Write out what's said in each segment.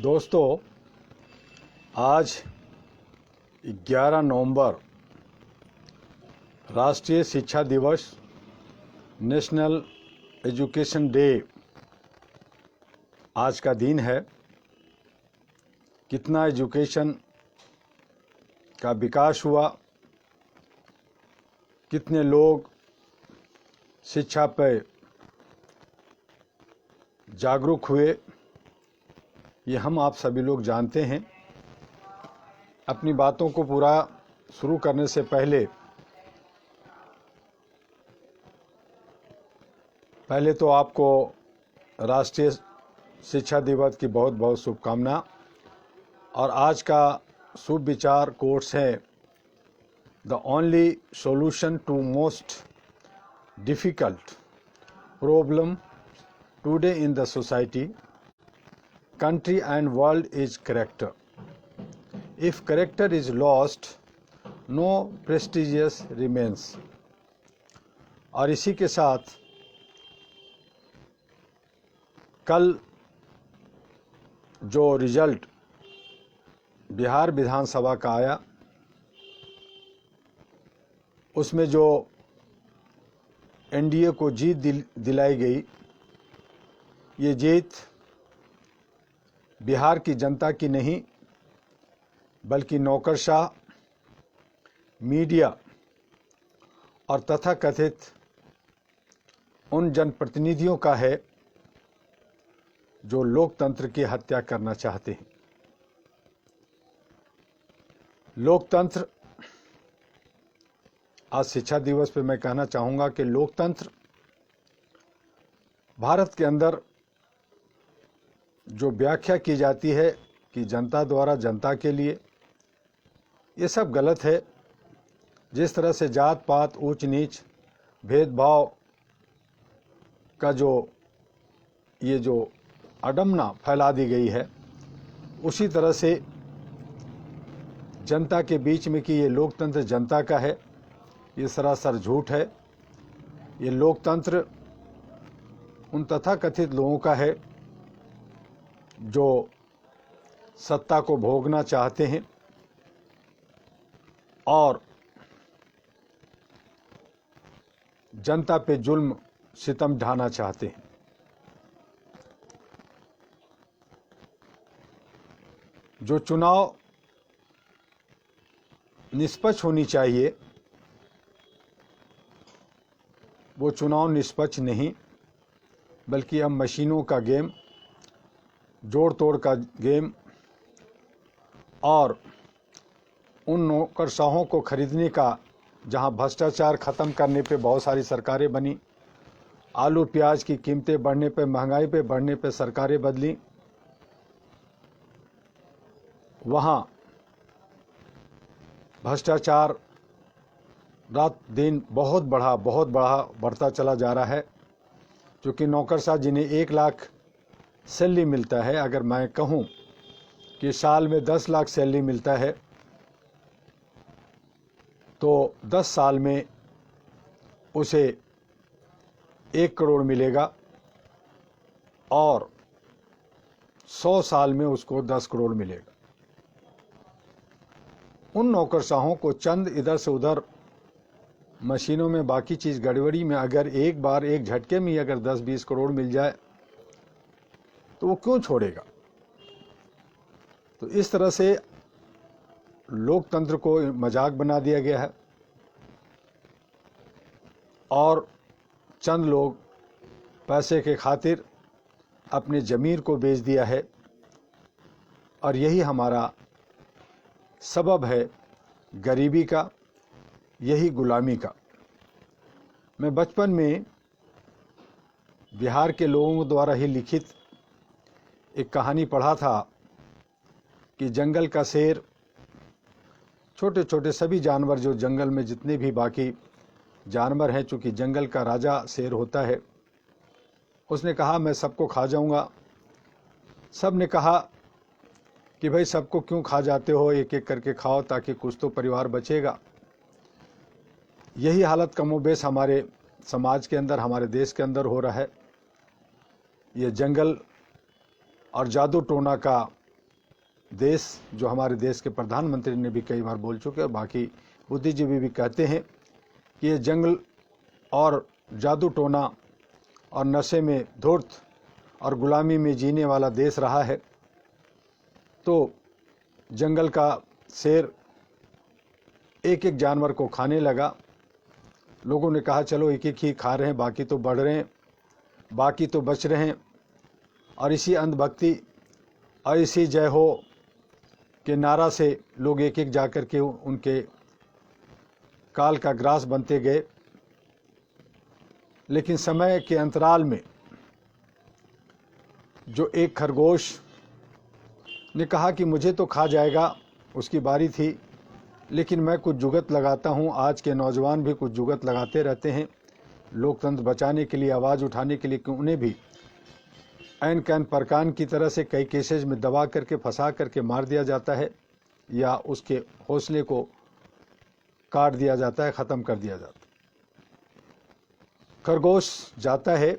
दोस्तों, आज 11 नवंबर राष्ट्रीय शिक्षा दिवस, नेशनल एजुकेशन डे आज का दिन है। कितना एजुकेशन का विकास हुआ, कितने लोग शिक्षा पर जागरूक हुए, ये हम आप सभी लोग जानते हैं। अपनी बातों को पूरा शुरू करने से पहले तो आपको राष्ट्रीय शिक्षा दिवस की बहुत बहुत शुभकामना। और आज का शुभ विचार कोट्स है, the only solution to most difficult problem today in the society, country and world is character. If character is lost, no prestigious remains. और इसी के साथ कल जो रिजल्ट बिहार विधानसभा का आया, उसमें जो एनडीए को जीत दिलाई गई, ये जीत बिहार की जनता की नहीं बल्कि नौकरशाह, मीडिया और तथाकथित उन जनप्रतिनिधियों का है जो लोकतंत्र की हत्या करना चाहते हैं। लोकतंत्र, आज शिक्षा दिवस पे मैं कहना चाहूँगा कि लोकतंत्र भारत के अंदर जो व्याख्या की जाती है कि जनता द्वारा जनता के लिए, ये सब गलत है। जिस तरह से जात पात, ऊंच नीच, भेदभाव का ये जो अडमना फैला दी गई है, उसी तरह से जनता के बीच में कि ये लोकतंत्र जनता का है, ये सरासर झूठ है। ये लोकतंत्र उन तथाकथित लोगों का है जो सत्ता को भोगना चाहते हैं और जनता पे जुल्म सितम ढाना चाहते हैं। जो चुनाव निष्पक्ष होनी चाहिए, वो चुनाव निष्पक्ष नहीं बल्कि अब मशीनों का गेम, जोड़ तोड़ का गेम और उन नौकरशाहों को खरीदने का, जहां भ्रष्टाचार ख़त्म करने पे बहुत सारी सरकारें बनी, आलू प्याज की कीमतें बढ़ने पे, महंगाई पे बढ़ने पे सरकारें बदली, वहां भ्रष्टाचार रात दिन बहुत बढ़ता चला जा रहा है। क्योंकि नौकरशाह जिन्हें 1 लाख सैलरी मिलता है, अगर मैं कहूं कि साल में 10 लाख सैलरी मिलता है, तो 10 साल में उसे 1 करोड़ मिलेगा और 100 साल में उसको 10 करोड़ मिलेगा। उन नौकरशाहों को चंद इधर से उधर मशीनों में, बाकी चीज़ गड़बड़ी में, अगर एक बार एक झटके में अगर 10-20 करोड़ मिल जाए तो वो क्यों छोड़ेगा। तो इस तरह से लोकतंत्र को मजाक बना दिया गया है और चंद लोग पैसे के खातिर अपने ज़मीर को बेच दिया है। और यही हमारा सबब है गरीबी का, यही गुलामी का। मैं बचपन में बिहार के लोगों द्वारा ही लिखित एक कहानी पढ़ा था कि जंगल का शेर, छोटे छोटे सभी जानवर जो जंगल में जितने भी बाकी जानवर हैं, चूँकि जंगल का राजा शेर होता है, उसने कहा मैं सबको खा जाऊंगा। सब ने कहा कि भाई सबको क्यों खा जाते हो, एक एक करके खाओ ताकि कुछ तो परिवार बचेगा। यही हालत कमोबेश हमारे समाज के अंदर, हमारे देश के अंदर हो रहा है। ये जंगल और जादू टोना का देश, जो हमारे देश के प्रधानमंत्री ने भी कई बार बोल चुके हैं, बाकी बुद्धिजीवी भी कहते हैं कि ये जंगल और जादू टोना और नशे में धूर्त और गुलामी में जीने वाला देश रहा है। तो जंगल का शेर एक एक जानवर को खाने लगा। लोगों ने कहा चलो एक एक ही खा रहे हैं, बाकी तो बढ़ रहे हैं, बाकी तो बच रहे हैं। और इसी अंधभक्ति और इसी जय हो के नारा से लोग एक एक जाकर के उनके काल का ग्रास बनते गए। लेकिन समय के अंतराल में जो एक खरगोश ने कहा कि मुझे तो खा जाएगा, उसकी बारी थी, लेकिन मैं कुछ जुगत लगाता हूँ। आज के नौजवान भी कुछ जुगत लगाते रहते हैं लोकतंत्र बचाने के लिए, आवाज़ उठाने के लिए, कि उन्हें भी ऐन कैन परकान की तरह से कई केसेज में दबा करके फंसा करके मार दिया जाता है या उसके हौसले को काट दिया जाता है, ख़त्म कर दिया जाता है। खरगोश जाता है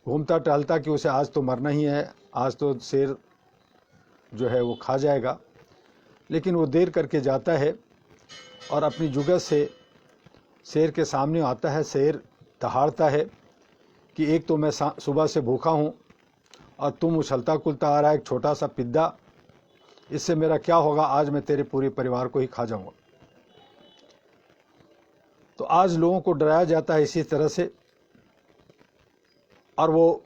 घूमता टहलता कि उसे आज तो मरना ही है, आज तो शेर जो है वो खा जाएगा। लेकिन वो देर करके जाता है और अपनी जुगत से शेर के सामने आता है। शेर दहाड़ता है कि एक तो मैं सुबह से भूखा हूँ और तुम उछलता कुलता आ रहा है, एक छोटा सा पिद्दा, इससे मेरा क्या होगा, आज मैं तेरे पूरे परिवार को ही खा जाऊंगा। तो आज लोगों को डराया जाता है इसी तरह से। और वो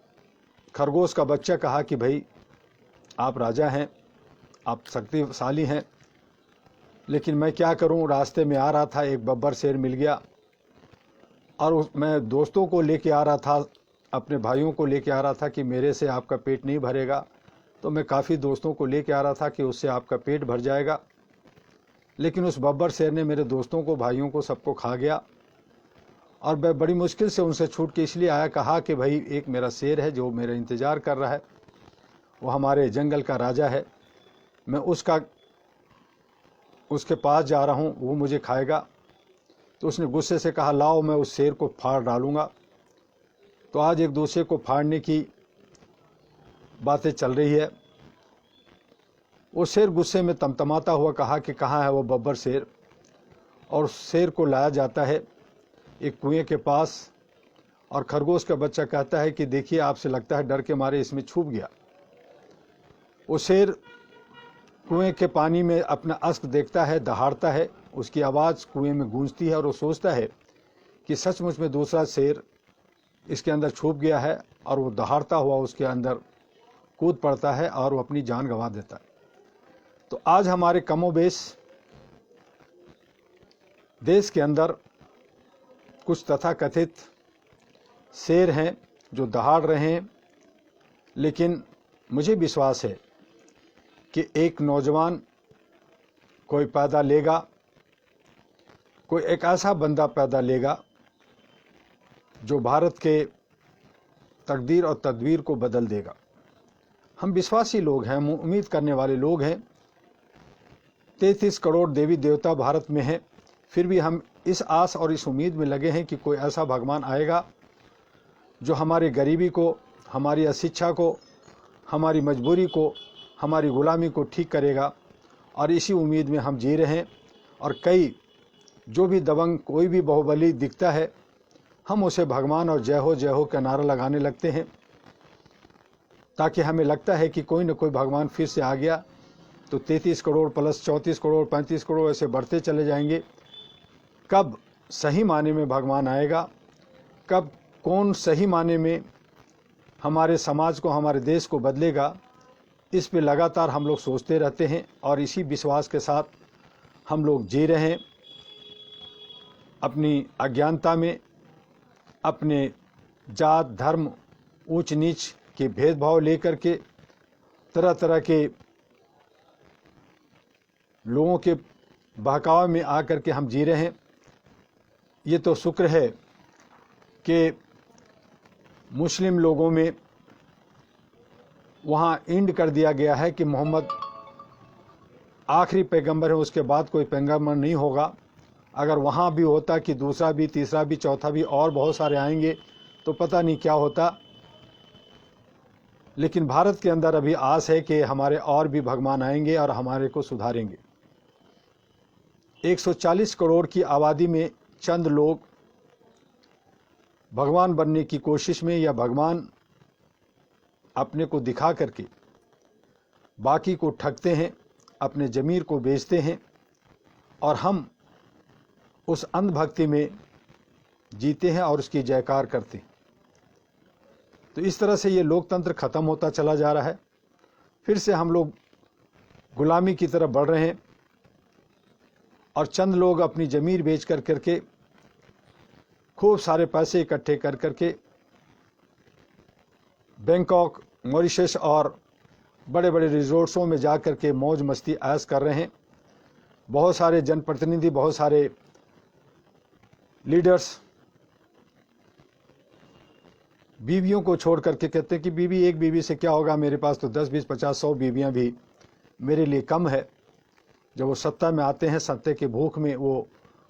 खरगोश का बच्चा कहा कि भाई आप राजा हैं, आप शक्तिशाली हैं, लेकिन मैं क्या करूं, रास्ते में आ रहा था एक बब्बर शेर मिल गया और मैं दोस्तों को लेके आ रहा था, अपने भाइयों को लेके आ रहा था कि मेरे से आपका पेट नहीं भरेगा। तो मैं काफ़ी दोस्तों को लेके आ रहा था कि उससे आपका पेट भर जाएगा। लेकिन उस बब्बर शेर ने मेरे दोस्तों को, भाइयों को, सबको खा गया और मैं बड़ी मुश्किल से उनसे छूट के इसलिए आया। कहा कि भाई एक मेरा शेर है जो मेरा इंतज़ार कर रहा है, वो हमारे जंगल का राजा है, मैं उसके पास जा रहा हूँ, वो मुझे खाएगा। तो उसने गुस्से से कहा लाओ मैं उस शेर को फाड़ डालूँगा। तो आज एक दूसरे को फाड़ने की बातें चल रही है। वो शेर गुस्से में तमतमाता हुआ कहा कि कहाँ है वो बब्बर शेर, और शेर को लाया जाता है एक कुएं के पास। और खरगोश का बच्चा कहता है कि देखिए आपसे लगता है डर के मारे इसमें छुप गया। वो शेर कुएं के पानी में अपना अस्क देखता है, दहाड़ता है, उसकी आवाज़ कुएं में गूंजती है और वो सोचता है कि सचमुच में दूसरा शेर इसके अंदर छुप गया है। और वो दहाड़ता हुआ उसके अंदर कूद पड़ता है और वो अपनी जान गंवा देता है। तो आज हमारे कमोबेश देश के अंदर कुछ तथाकथित शेर हैं जो दहाड़ रहे हैं। लेकिन मुझे विश्वास है कि एक नौजवान कोई पैदा लेगा, कोई एक ऐसा बंदा पैदा लेगा जो भारत के तकदीर और तदबीर को बदल देगा। हम विश्वासी लोग हैं, हम उम्मीद करने वाले लोग हैं। 33 करोड़ देवी देवता भारत में हैं, फिर भी हम इस आस और इस उम्मीद में लगे हैं कि कोई ऐसा भगवान आएगा जो हमारी गरीबी को, हमारी अशिक्षा को, हमारी मजबूरी को, हमारी गुलामी को ठीक करेगा। और इसी उम्मीद में हम जी रहे हैं। और कई जो भी दबंग, कोई भी बाहुबली दिखता है, हम उसे भगवान और जय हो का नारा लगाने लगते हैं, ताकि हमें लगता है कि कोई न कोई भगवान फिर से आ गया। तो 33 करोड़ प्लस 34 करोड़ 35 करोड़ ऐसे बढ़ते चले जाएंगे। कब सही माने में भगवान आएगा, कब कौन सही माने में हमारे समाज को, हमारे देश को बदलेगा, इस पे लगातार हम लोग सोचते रहते हैं। और इसी विश्वास के साथ हम लोग जी रहे हैं, अपनी अज्ञानता में, अपने जात धर्म ऊंच नीच के भेदभाव लेकर के, तरह तरह के लोगों के बहकावे में आकर के हम जी रहे हैं। ये तो शुक्र है कि मुस्लिम लोगों में वहाँ इंड कर दिया गया है कि मोहम्मद आखिरी पैगंबर है, उसके बाद कोई पैगंबर नहीं होगा। अगर वहाँ भी होता कि दूसरा भी, तीसरा भी, चौथा भी और बहुत सारे आएंगे तो पता नहीं क्या होता। लेकिन भारत के अंदर अभी आस है कि हमारे और भी भगवान आएंगे और हमारे को सुधारेंगे। 140 करोड़ की आबादी में चंद लोग भगवान बनने की कोशिश में या भगवान अपने को दिखा करके बाकी को ठगते हैं, अपने ज़मीर को बेचते हैं और हम उस अंधभक्ति में जीते हैं और उसकी जयकार करते हैं। तो इस तरह से ये लोकतंत्र ख़त्म होता चला जा रहा है। फिर से हम लोग गुलामी की तरफ बढ़ रहे हैं और चंद लोग अपनी ज़मीर बेच कर करके खूब सारे पैसे इकट्ठे कर करके बैंकॉक, मॉरिशस और बड़े बड़े रिजोर्ट्सों में जा कर के मौज मस्ती ऐश कर रहे हैं। बहुत सारे जनप्रतिनिधि, बहुत सारे लीडर्स बीवियों को छोड़ करके कहते हैं कि बीवी, एक बीवी से क्या होगा, मेरे पास तो 10, 20, 50, 100 बीवियां भी मेरे लिए कम है। जब वो सत्ता में आते हैं, सत्ता की भूख में वो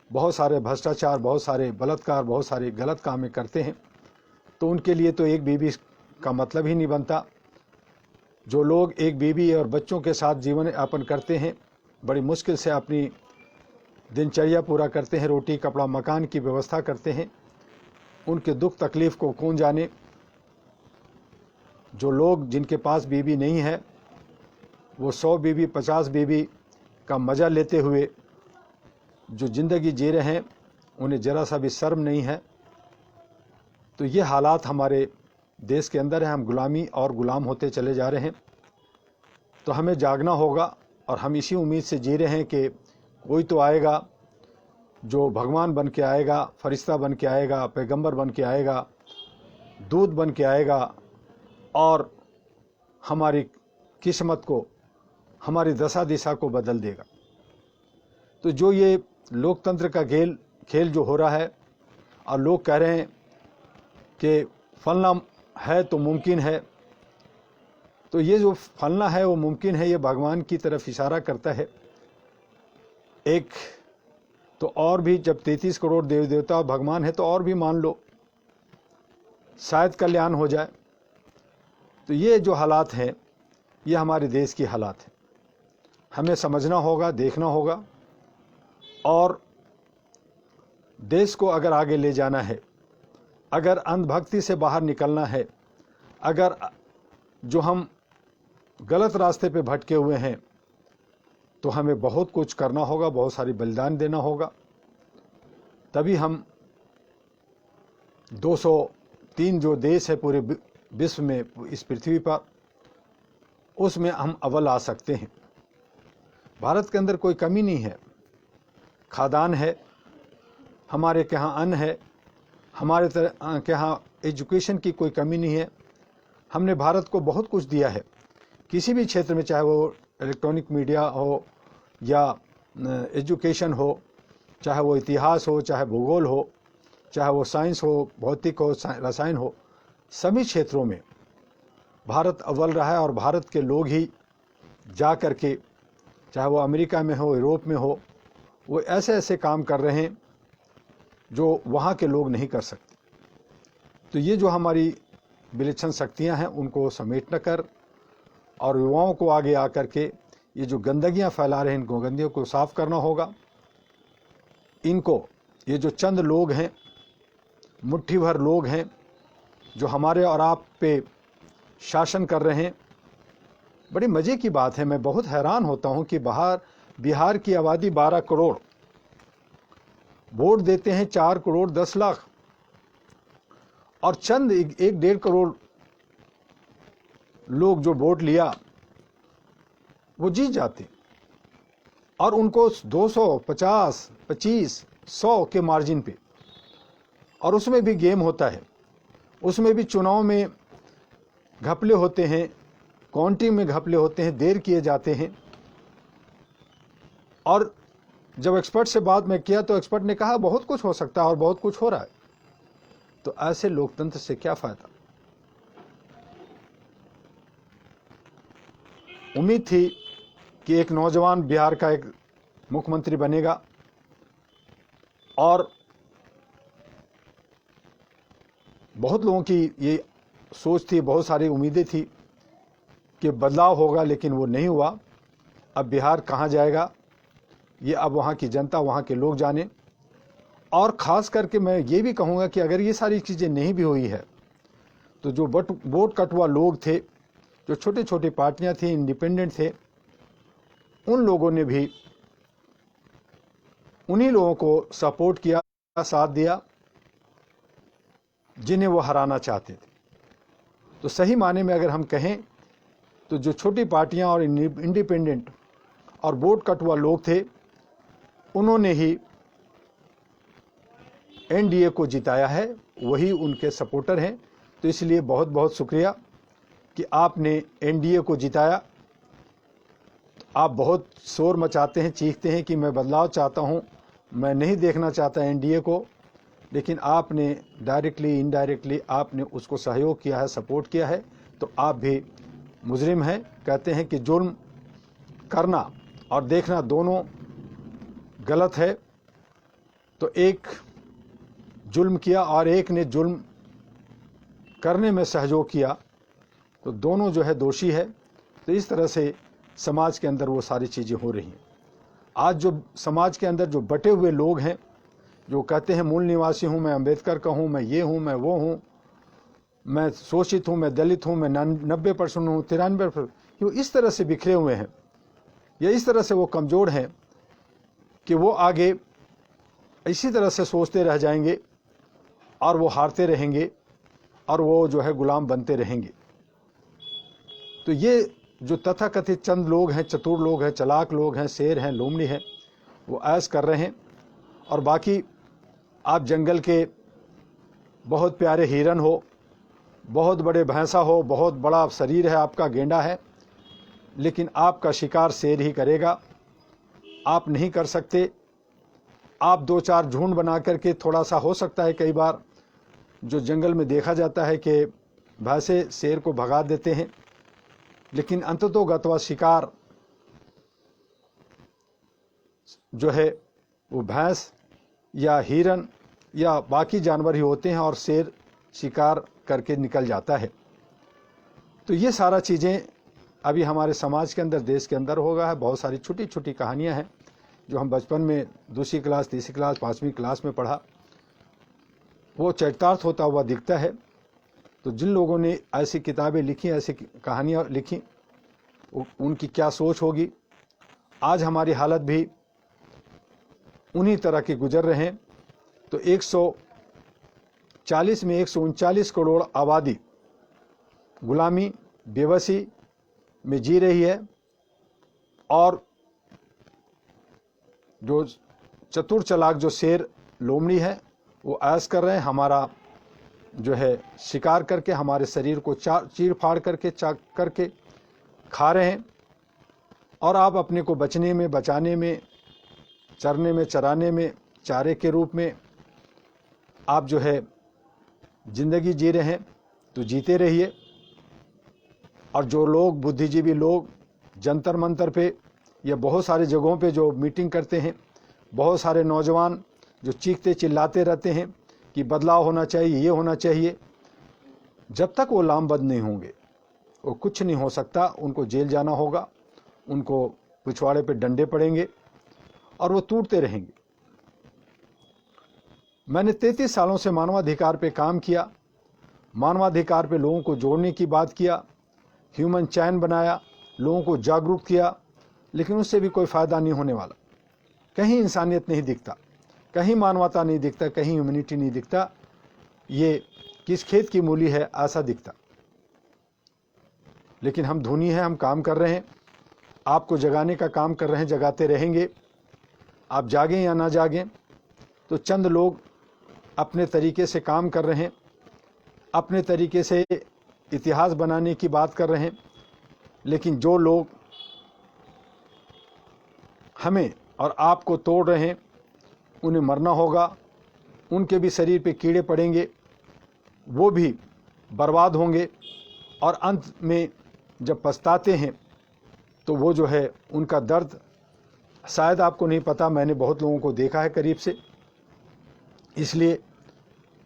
बहुत सारे भ्रष्टाचार, बहुत सारे बलात्कार, बहुत सारे गलत कामें करते हैं, तो उनके लिए तो एक बीवी का मतलब ही नहीं बनता। जो लोग एक बीवी और बच्चों के साथ जीवन यापन करते हैं, बड़ी मुश्किल से अपनी दिनचर्या पूरा करते हैं, रोटी कपड़ा मकान की व्यवस्था करते हैं, उनके दुख तकलीफ़ को कौन जाने। जो लोग जिनके पास बीवी नहीं है वो 100 बीवी, 50 बीवी का मज़ा लेते हुए जो ज़िंदगी जी रहे हैं, उन्हें ज़रा सा भी शर्म नहीं है। तो ये हालात हमारे देश के अंदर है। हम गुलामी और गुलाम होते चले जा रहे हैं। तो हमें जागना होगा और हम इसी उम्मीद से जी रहे हैं कि कोई तो आएगा जो भगवान बन के आएगा, फरिश्ता बन के आएगा, पैगंबर बन के आएगा, दूत बन के आएगा और हमारी किस्मत को, हमारी दशा दिशा को बदल देगा। तो जो ये लोकतंत्र का खेल जो हो रहा है और लोग कह रहे हैं कि फलना है तो मुमकिन है, तो ये जो फलना है वो मुमकिन है, ये भगवान की तरफ इशारा करता है। एक तो और भी जब 33 करोड़ देवी देवता भगवान है तो और भी मान लो, शायद कल्याण हो जाए। तो ये जो हालात हैं ये हमारे देश की हालात है। हमें समझना होगा, देखना होगा और देश को अगर आगे ले जाना है, अगर अंधभक्ति से बाहर निकलना है, अगर जो हम गलत रास्ते पे भटके हुए हैं, तो हमें बहुत कुछ करना होगा, बहुत सारी बलिदान देना होगा। तभी हम 203 जो देश है पूरे विश्व में, इस पृथ्वी पर, उसमें हम अव्वल आ सकते हैं। भारत के अंदर कोई कमी नहीं है, खादान है, हमारे के यहाँ अन्न है, हमारे के यहाँ एजुकेशन की कोई कमी नहीं है। हमने भारत को बहुत कुछ दिया है किसी भी क्षेत्र में, चाहे वो इलेक्ट्रॉनिक मीडिया हो या एजुकेशन हो, चाहे वो इतिहास हो, चाहे भूगोल हो, चाहे वो साइंस हो, भौतिक हो, रसायन हो, सभी क्षेत्रों में भारत अव्वल रहा है। और भारत के लोग ही जा कर के, चाहे वो अमेरिका में हो, यूरोप में हो, वो ऐसे ऐसे काम कर रहे हैं जो वहाँ के लोग नहीं कर सकते। तो ये जो हमारी विलक्षण शक्तियाँ हैं उनको समेटना कर और युवाओं को आगे आकर के ये जो गंदगियाँ फैला रहे हैं, इनको गंदगियों को साफ करना होगा। इनको, ये जो चंद लोग हैं, मुट्ठी भर लोग हैं जो हमारे और आप पे शासन कर रहे हैं। बड़ी मज़े की बात है, मैं बहुत हैरान होता हूँ कि बिहार की आबादी 12 करोड़, वोट देते हैं 4 करोड़ 10 लाख, और चंद 1-1.5 करोड़ लोग जो वोट लिया वो जीत जाते, और उनको 250, 25, 100 के मार्जिन पे। और उसमें भी गेम होता है, उसमें भी चुनाव में घपले होते हैं, काउंटिंग में घपले होते हैं, देर किए जाते हैं। और जब एक्सपर्ट से बात मैं किया तो एक्सपर्ट ने कहा बहुत कुछ हो सकता है और बहुत कुछ हो रहा है। तो ऐसे लोकतंत्र से क्या फायदा। उम्मीद थी कि एक नौजवान बिहार का एक मुख्यमंत्री बनेगा, और बहुत लोगों की ये सोच थी, बहुत सारी उम्मीदें थी कि बदलाव होगा, लेकिन वो नहीं हुआ। अब बिहार कहाँ जाएगा ये अब वहाँ की जनता, वहाँ के लोग जाने। और ख़ास करके मैं ये भी कहूँगा कि अगर ये सारी चीज़ें नहीं भी हुई है तो जो वोट कटुआ लोग थे, जो छोटी छोटी पार्टियां थी, इंडिपेंडेंट थे, उन लोगों ने भी उन्हीं लोगों को सपोर्ट किया, साथ दिया जिन्हें वो हराना चाहते थे। तो सही माने में अगर हम कहें तो जो छोटी पार्टियां और इंडिपेंडेंट और वोट कटुआ लोग थे, उन्होंने ही एनडीए को जिताया है, वही उनके सपोर्टर हैं। तो इसलिए बहुत बहुत शुक्रिया कि आपने एनडीए को जिताया। आप बहुत शोर मचाते हैं, चीखते हैं कि मैं बदलाव चाहता हूं, मैं नहीं देखना चाहता एनडीए को, लेकिन आपने डायरेक्टली इनडायरेक्टली आपने उसको सहयोग किया है, सपोर्ट किया है। तो आप भी मुजरिम हैं। कहते हैं कि जुल्म करना और देखना दोनों गलत है। तो एक जुल्म किया और एक ने जुल्म करने में सहयोग किया, तो दोनों जो है दोषी है। तो इस तरह से समाज के अंदर वो सारी चीज़ें हो रही हैं। आज जो समाज के अंदर जो बटे हुए लोग हैं, जो कहते हैं मूल निवासी हूँ, मैं अम्बेडकर का हूँ, मैं ये हूँ, मैं वो हूँ, मैं शोषित हूँ, मैं दलित हूँ, मैं 90% हूँ, 93%, वो इस तरह से बिखरे हुए हैं या इस तरह से वो कमज़ोर हैं कि वो आगे इसी तरह से सोचते रह जाएंगे और वो हारते रहेंगे और वो जो है गुलाम बनते रहेंगे। तो ये जो तथाकथित चंद लोग हैं, चतुर लोग हैं, चालाक लोग हैं, शेर हैं, लोमड़ी हैं, वो ऐश कर रहे हैं। और बाकी आप जंगल के बहुत प्यारे हिरन हो, बहुत बड़े भैंसा हो, बहुत बड़ा शरीर है आपका, गेंडा है, लेकिन आपका शिकार शेर ही करेगा, आप नहीं कर सकते। आप दो चार झुंड बना करके, थोड़ा सा हो सकता है कई बार जो जंगल में देखा जाता है कि भैंसे शेर को भगा देते हैं, लेकिन अंततोगत्वा शिकार जो है वो भैंस या हिरन या बाकी जानवर ही होते हैं और शेर शिकार करके निकल जाता है। तो ये सारा चीज़ें अभी हमारे समाज के अंदर, देश के अंदर हो गया है। बहुत सारी छोटी छोटी कहानियां हैं जो हम बचपन में 2वीं क्लास, 3वीं क्लास, 5वीं क्लास में पढ़ा, वो चरितार्थ होता हुआ दिखता है। तो जिन लोगों ने ऐसी किताबें लिखी, ऐसी कहानियाँ लिखी, उनकी क्या सोच होगी। आज हमारी हालत भी उन्हीं तरह के गुजर रहे हैं। तो 140 में 139 करोड़ आबादी गुलामी, बेबसी में जी रही है और जो चतुर चालाक जो शेर लोमड़ी है वो ऐश कर रहे हैं, हमारा जो है शिकार करके हमारे शरीर को चीर फाड़ करके, चाक करके खा रहे हैं। और आप अपने को बचने में, बचाने में, चरने में, चराने में, चारे के रूप में आप जो है जिंदगी जी रहे हैं। तो जीते रहिए। और जो लोग, बुद्धिजीवी लोग जंतर मंतर पे या बहुत सारी जगहों पे जो मीटिंग करते हैं, बहुत सारे नौजवान जो चीखते चिल्लाते रहते हैं कि बदलाव होना चाहिए, ये होना चाहिए, जब तक वो लामबंद नहीं होंगे वो कुछ नहीं हो सकता। उनको जेल जाना होगा, उनको पिछवाड़े पे डंडे पड़ेंगे और वो टूटते रहेंगे। मैंने 33 सालों से मानवाधिकार पे काम किया, मानवाधिकार पे लोगों को जोड़ने की बात किया, ह्यूमन चैन बनाया, लोगों को जागरूक किया, लेकिन उससे भी कोई फ़ायदा नहीं होने वाला। कहीं इंसानियत नहीं दिखता, कहीं मानवता नहीं दिखता, कहीं ह्यूमैनिटी नहीं दिखता। ये किस खेत की मूली है ऐसा दिखता। लेकिन हम धुनी है, हम काम कर रहे हैं, आपको जगाने का काम कर रहे हैं, जगाते रहेंगे। आप जागें या ना जागें, तो चंद लोग अपने तरीके से काम कर रहे हैं, अपने तरीके से इतिहास बनाने की बात कर रहे हैं। लेकिन जो लोग हमें और आपको तोड़ रहे हैं, उन्हें मरना होगा, उनके भी शरीर पे कीड़े पड़ेंगे, वो भी बर्बाद होंगे। और अंत में जब पछताते हैं तो वो जो है उनका दर्द शायद आपको नहीं पता। मैंने बहुत लोगों को देखा है करीब से। इसलिए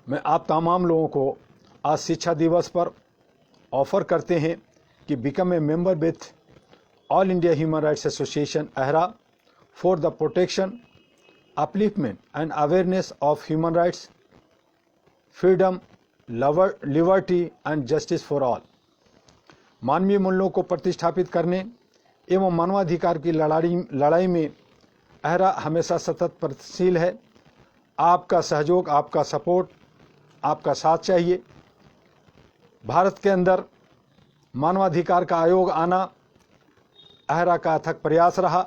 मैं आप तमाम लोगों को आज शिक्षा दिवस पर ऑफ़र करते हैं कि become a member with All India Human Rights Association (AHRA) for the protection, upliftment and awareness of human rights, freedom, liberty and justice for all। मानवीय मूल्यों को प्रतिष्ठापित करने एवं मानवाधिकार की लड़ाई में AHRA हमेशा सतत प्रयत्नशील है। आपका सहयोग, आपका सपोर्ट, आपका साथ चाहिए। भारत के अंदर मानवाधिकार का आयोग आना AHRA का अथक प्रयास रहा।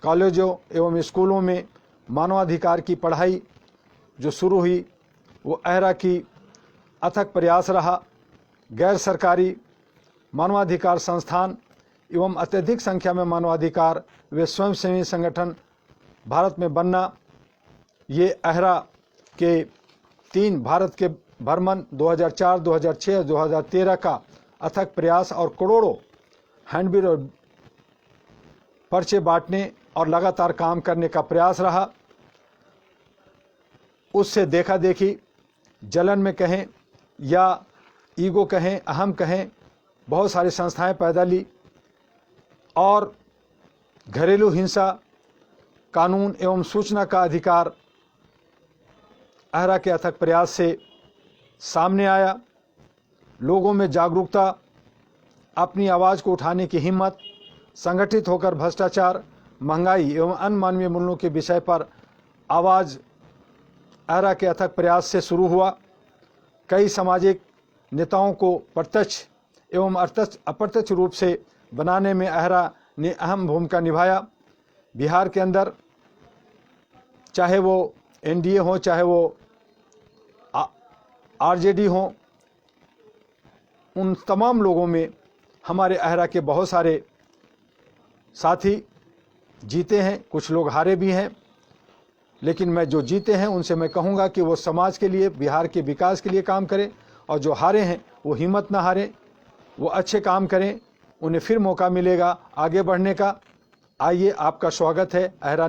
कॉलेजों एवं स्कूलों में मानवाधिकार की पढ़ाई जो शुरू हुई वो AHRA की अथक प्रयास रहा। गैर सरकारी मानवाधिकार संस्थान एवं अत्यधिक संख्या में मानवाधिकार वे स्वयंसेवी संगठन भारत में बनना, ये AHRA के 3 भारत के भ्रमण 2004, 2006, 2013 का अथक प्रयास और करोड़ों हैंडबिल और पर्चे बांटने और लगातार काम करने का प्रयास रहा। उससे देखा देखी, जलन में कहें या ईगो कहें, अहम कहें, बहुत सारी संस्थाएं पैदा ली और घरेलू हिंसा, कानून एवं सूचना का अधिकार AHRA के अथक प्रयास से सामने आया। लोगों में जागरूकता, अपनी आवाज़ को उठाने की हिम्मत, संगठित होकर भ्रष्टाचार, महंगाई एवं अन्य मानवीय मूल्यों के विषय पर आवाज़ AHRA के अथक प्रयास से शुरू हुआ। कई सामाजिक नेताओं को प्रत्यक्ष एवं अप्रत्यक्ष रूप से बनाने में AHRA ने अहम भूमिका निभाया। बिहार के अंदर चाहे वो NDA हो, चाहे वो RJD हो, उन तमाम लोगों में हमारे AHRA के बहुत सारे साथी जीते हैं, कुछ लोग हारे भी हैं। लेकिन मैं जो जीते हैं उनसे मैं कहूँगा कि वो समाज के लिए, बिहार के विकास के लिए काम करें, और जो हारे हैं वो हिम्मत ना हारें, वो अच्छे काम करें, उन्हें फिर मौका मिलेगा आगे बढ़ने का। आइए, आपका स्वागत है AHRA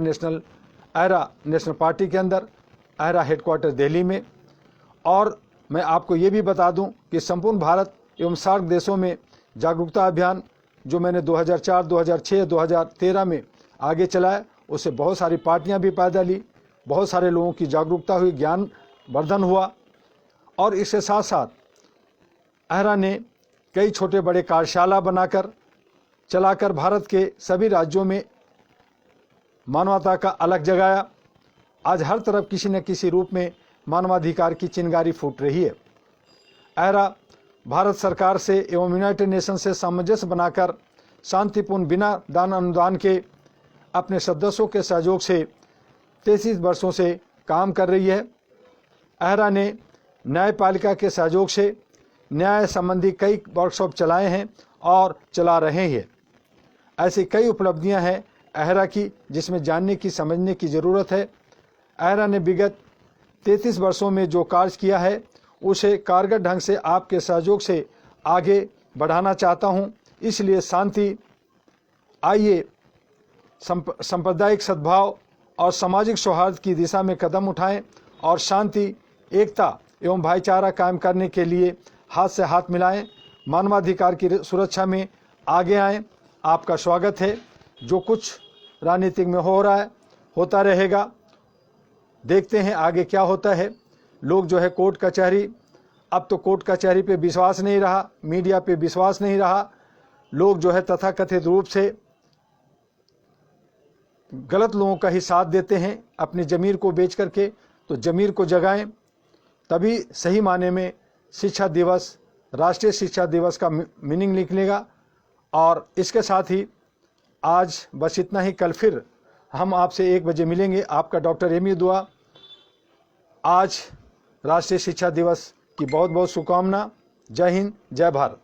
नेशनल पार्टी के अंदर, AHRA हेडक्वार्टर दिल्ली में। और मैं आपको ये भी बता दूं कि संपूर्ण भारत एवं सार्क देशों में जागरूकता अभियान जो मैंने 2004, 2006, 2013 में आगे चलाया, उससे बहुत सारी पार्टियां भी पैदा ली, बहुत सारे लोगों की जागरूकता हुई, ज्ञान वर्धन हुआ। और इसके साथ साथ AHRA ने कई छोटे बड़े कार्यशाला बनाकर चलाकर भारत के सभी राज्यों में मानवता का अलग जगाया। आज हर तरफ किसी न किसी रूप में मानवाधिकार की चिंगारी फूट रही है। AHRA भारत सरकार से एवं यूनाइटेड नेशन से सामंजस्य बनाकर शांतिपूर्ण बिना दान अनुदान के अपने सदस्यों के सहयोग से 33 वर्षों से काम कर रही है। AHRA ने न्यायपालिका के सहयोग से न्याय संबंधी कई वर्कशॉप चलाए हैं और चला रहे हैं। ऐसी कई उपलब्धियां हैं AHRA की जिसमें जानने की, समझने की ज़रूरत है। AHRA ने विगत 33 वर्षों में जो कार्य किया है उसे कारगर ढंग से आपके सहयोग से आगे बढ़ाना चाहता हूं। इसलिए शांति, आइए सांप्रदायिक सद्भाव और सामाजिक सौहार्द की दिशा में कदम उठाएं और शांति, एकता एवं भाईचारा कायम करने के लिए हाथ से हाथ मिलाएं, मानवाधिकार की सुरक्षा में आगे आएं। आपका स्वागत है। जो कुछ राजनीतिक में हो रहा है होता रहेगा, देखते हैं आगे क्या होता है। लोग जो है कोर्ट कचहरी, अब तो कोर्ट कचहरी पे विश्वास नहीं रहा, मीडिया पे विश्वास नहीं रहा। लोग जो है तथाकथित रूप से गलत लोगों का ही साथ देते हैं अपनी ज़मीर को बेच करके। तो ज़मीर को जगाएं, तभी सही माने में शिक्षा दिवस, राष्ट्रीय शिक्षा दिवस का मीनिंग निकलेगा। और इसके साथ ही आज बस इतना ही। कल फिर हम आपसे 1 बजे मिलेंगे। आपका डॉक्टर MU दुआ। आज राष्ट्रीय शिक्षा दिवस की बहुत बहुत शुभकामना। जय हिंद, जय भारत।